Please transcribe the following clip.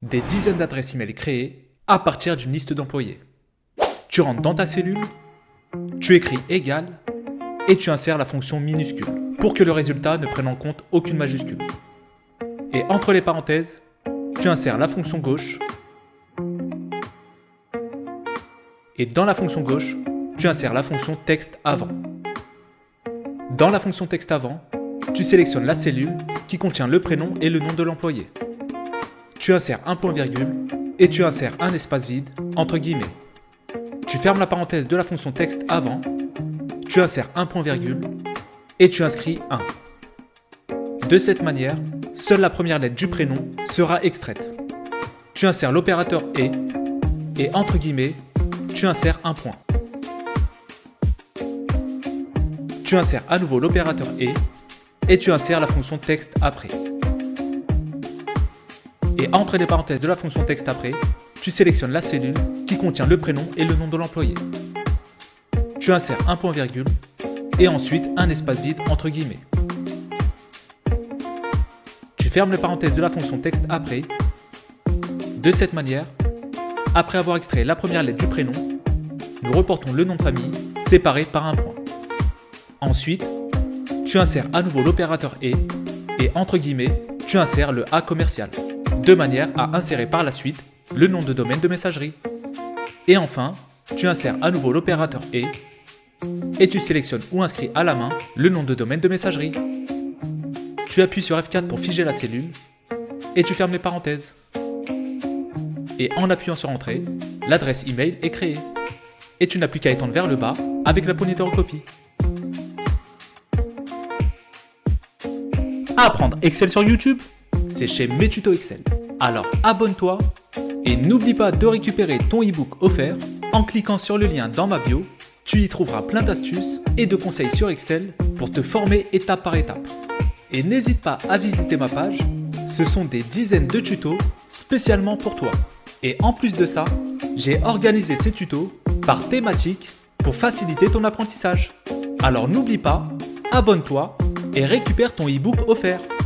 Des dizaines d'adresses email créées à partir d'une liste d'employés. Tu rentres dans ta cellule, tu écris égal et tu insères la fonction minuscule pour que le résultat ne prenne en compte aucune majuscule. Et entre les parenthèses, tu insères la fonction gauche et dans la fonction gauche, tu insères la fonction texte avant. Dans la fonction texte avant, tu sélectionnes la cellule qui contient le prénom et le nom de l'employé. Tu insères un point-virgule et tu insères un espace vide entre guillemets. Tu fermes la parenthèse de la fonction texte avant, tu insères un point-virgule et tu inscris 1. De cette manière, seule la première lettre du prénom sera extraite. Tu insères l'opérateur et entre guillemets, tu insères un point. Tu insères à nouveau l'opérateur et tu insères la fonction texte après. Et entre les parenthèses de la fonction texte après, tu sélectionnes la cellule qui contient le prénom et le nom de l'employé. Tu insères un point-virgule et ensuite un espace vide entre guillemets. Tu fermes les parenthèses de la fonction texte après. De cette manière, après avoir extrait la première lettre du prénom, nous reportons le nom de famille séparé par un point. Ensuite, tu insères à nouveau l'opérateur et entre guillemets, tu insères le A commercial, de manière à insérer par la suite le nom de domaine de messagerie. Et enfin, tu insères à nouveau l'opérateur et tu sélectionnes ou inscris à la main le nom de domaine de messagerie. Tu appuies sur F4 pour figer la cellule et tu fermes les parenthèses. Et en appuyant sur Entrée, l'adresse email est créée. Et tu n'as plus qu'à étendre vers le bas avec la poignée de recopie. Apprendre Excel sur YouTube, c'est chez Mes Tutos Excel. Alors abonne-toi et n'oublie pas de récupérer ton e-book offert en cliquant sur le lien dans ma bio. Tu y trouveras plein d'astuces et de conseils sur Excel pour te former étape par étape. Et n'hésite pas à visiter ma page, ce sont des dizaines de tutos spécialement pour toi. Et en plus de ça, j'ai organisé ces tutos par thématique pour faciliter ton apprentissage. Alors n'oublie pas, abonne-toi et récupère ton e-book offert.